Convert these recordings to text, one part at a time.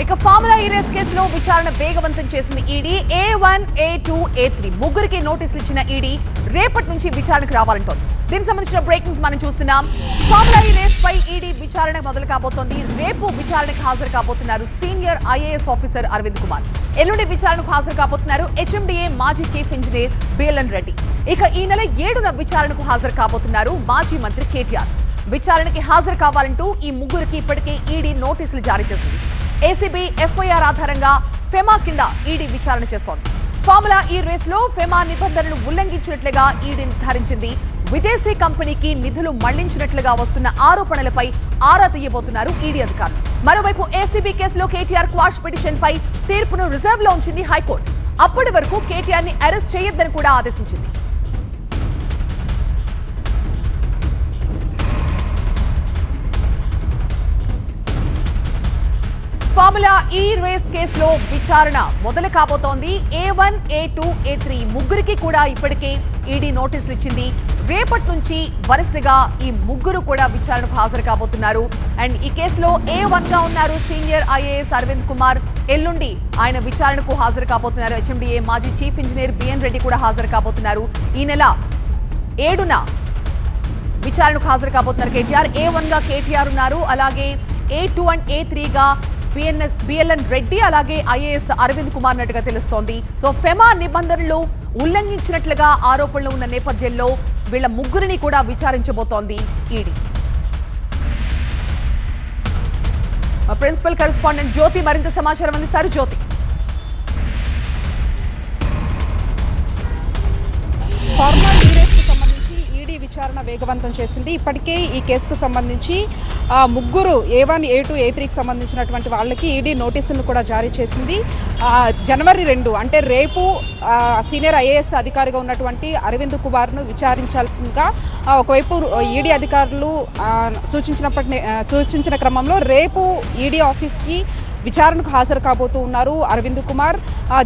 ఇక ఫార్ములా ఈ రేస్ కేసులో విచారణ వేగవంతం చేసింది ఈడీ. A1, A2, A3 ముగ్గురికి నోటీసులు ఇచ్చిన ఈడీ రేపటి నుంచి విచారణకు రావాలంటోంది. దీనికి సంబంధించిన బ్రేకింగ్స్ మనం చూస్తున్నాం. ఫార్ములా ఈ రేస్ పై ఈడీ విచారణ మొదలు కాబోతోంది. రేపు విచారణకు హాజరు కాబోతున్నారు senior IAS officer Aravind Kumar. ఎల్లుండి విచారణకు హాజరు కాబోతున్నారు HMDA మాజీ చీఫ్ ఇంజనీర్ BLN రెడ్డి. ఇక ఈ నెల 7న విచారణకు హాజరు కాబోతున్నారు మాజీ మంత్రి KTR. విచారణకి హాజరు కావాలంటూ ఈ ముగ్గురికి ఇప్పటికే ఈడీ నోటీసులు జారీ చేసింది. ACB FIR ఆధారంగా ఫెమా కింద ఈడీ విచారణ చేస్తోంది. ఫార్ములా ఈ రేస్ లో ఫెమా నిబంధనలు ఉల్లంఘించినట్లుగా ఈడీ నిర్ధారించింది. విదేశీ కంపెనీకి నిధులు మళ్లించినట్లుగా వస్తున్న ఆరోపణలపై ఆరా తీయబోతున్నారు ఈడీ అధికారులు. మరోవైపు ACB కేసులో KTR క్వాష్ పిటిషన్ పై తీర్పును రిజర్వ్ లో ఉంచింది హైకోర్టు. అప్పటి వరకు KTR ని అరెస్ట్ చేయొద్దని కూడా ఆదేశించింది. ఫార్ములా ఈ రేస్ కేసులో విచారణ మొదలు కాబోతోంది. A1, A2, A3 ముగ్గురికి కూడా ఇప్పటికే ఈడీ నోటీసులు ఇచ్చింది. రేపటి నుంచి వరుసగా ఈ ముగ్గురు కూడా విచారణకు హాజరు కాబోతున్నారు. అండ్ ఈ కేసులో A1 గా ఉన్నారు సీనియర్ IAS అరవింద్ కుమార్. ఎల్లుండి ఆయన విచారణకు హాజరు కాబోతున్నారు. HMDA మాజీ చీఫ్ ఇంజనీర్ BN రెడ్డి కూడా హాజరు కాబోతున్నారు. ఈ నెల 7న విచారణకు హాజరు కాబోతున్నారు KTR. A1 గా KTR ఉన్నారు. అలాగే A2 అండ్ A3 గా BLN రెడ్డి, అలాగే IAS అరవింద్ కుమార్ నట్టుగా తెలుస్తోంది. సో ఫెమా నిబంధనలు ఉల్లంఘించినట్లుగా ఆరోపణలు ఉన్న నేపథ్యంలో వీళ్ళ ముగ్గురిని కూడా విచారించబోతోంది ఈడీ. ప్రిన్సిపల్ కరెస్పాండెంట్ జ్యోతి మరింత సమాచారం అందిస్తారు. జ్యోతి, ఫార్ములా ఈ రేస్కు సంబంధించి ఈడీ విచారణ వేగవంతం చేసింది. ఇప్పటికే ఈ కేసుకు సంబంధించి ముగ్గురు A1, A2, A3కి సంబంధించినటువంటి వాళ్ళకి ఈడీ నోటీసులను కూడా జారీ చేసింది. జనవరి 2 అంటే రేపు సీనియర్ IAS అధికారిగా ఉన్నటువంటి అరవింద్ కుమార్ను విచారించాల్సిందిగా ఒకవైపు ఈడీ అధికారులు సూచించిన క్రమంలో రేపు ఈడీ ఆఫీస్కి విచారణకు హాజరు కాబోతూ ఉన్నారు అరవింద్ కుమార్.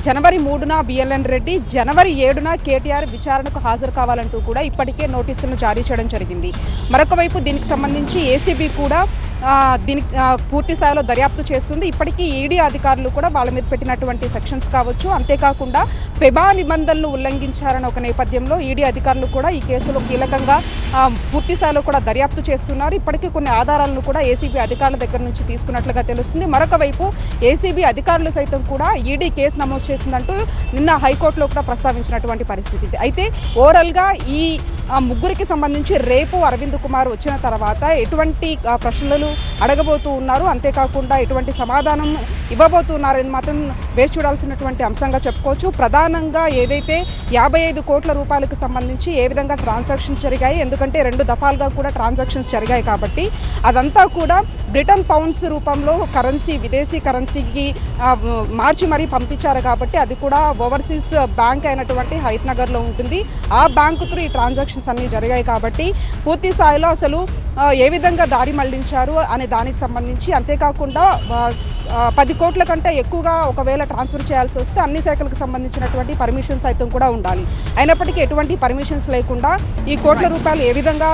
జనవరి 3న BLN రెడ్డి, జనవరి 7న KTR విచారణకు హాజరు కావాలంటూ కూడా ఇప్పటికే నోటీసులను జారీ చేయడం జరిగింది. మరొక వైపు దీనికి సంబంధించి ACB కూడా దీనికి పూర్తి స్థాయిలో దర్యాప్తు చేస్తుంది. ఇప్పటికీ ఈడీ అధికారులు కూడా వాళ్ళ మీద పెట్టినటువంటి సెక్షన్స్ కావచ్చు, అంతేకాకుండా ఫెమా నిబంధనలు ఉల్లంఘించారని ఒక నేపథ్యంలో ఈడీ అధికారులు కూడా ఈ కేసులో కీలకంగా పూర్తి స్థాయిలో కూడా దర్యాప్తు చేస్తున్నారు. ఇప్పటికీ కొన్ని ఆధారాలను కూడా ACB అధికారుల దగ్గర నుంచి తీసుకున్నట్లుగా తెలుస్తుంది. మరొక వైపు ACB అధికారులు సైతం కూడా ఈడీ కేసు నమోదు చేసిందంటూ నిన్న హైకోర్టులో కూడా ప్రస్తావించినటువంటి పరిస్థితి. అయితే ఓవరాల్గా ఈ ముగ్గురికి సంబంధించి రేపు అరవింద్ కుమార్ వచ్చిన తర్వాత ఎటువంటి ప్రశ్నలు అడగబోతూ ఉన్నారు, అంతేకాకుండా ఎటువంటి సమాధానం ఇవ్వబోతున్నారని మాత్రం వేచి చూడాల్సినటువంటి అంశంగా చెప్పుకోవచ్చు. ప్రధానంగా ఏదైతే 55 కోట్ల రూపాయలకు సంబంధించి ఏ విధంగా ట్రాన్సాక్షన్స్ జరిగాయి, ఎందుకంటే 2 దఫాలుగా కూడా ట్రాన్సాక్షన్స్ జరిగాయి కాబట్టి అదంతా కూడా బ్రిటన్ పౌండ్స్ రూపంలో కరెన్సీ, విదేశీ కరెన్సీకి మార్చి మరీ పంపించారు కాబట్టి అది కూడా ఓవర్సీస్ బ్యాంక్ అయినటువంటి హైత్ నగర్లో ఉంటుంది. ఆ బ్యాంకు త్రూ ఈ ట్రాన్సాక్షన్స్ అన్నీ జరిగాయి కాబట్టి పూర్తి స్థాయిలో అసలు ఏ విధంగా దారి మళ్లించారు అనే దానికి సంబంధించి, అంతేకాకుండా 10 కోట్ల కంటే ఎక్కువగా ఒకవేళ ట్రాన్స్ఫర్ చేయాల్సి వస్తే అన్ని శాఖలకు సంబంధించినటువంటి పర్మిషన్స్ అయితే కూడా ఉండాలి. అయినప్పటికీ ఎటువంటి పర్మిషన్స్ లేకుండా ఈ కోట్ల రూపాయలు ఏ విధంగా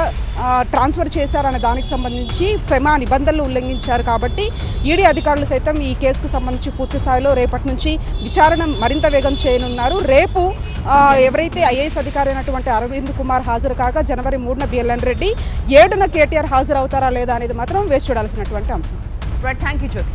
ట్రాన్స్ఫర్ చేశారనే దానికి సంబంధించి ఫెమా నిబంధనలు ఉల్లంఘించారు కాబట్టి ఈడీ అధికారులు సైతం ఈ కేసుకు సంబంధించి పూర్తి స్థాయిలో రేపటి నుంచి విచారణ మరింత వేగం చేయనున్నారు. రేపు ఎవరైతే IAS అధికారి అయినటువంటి అరవింద్ కుమార్ హాజరు కాగా జనవరి 3న BLN రెడ్డి, 7న KTR హాజరు అవుతారా లేదా అనేది మాత్రం వేచి చూడాల్సినటువంటి అంశం. Thank you Jyothi.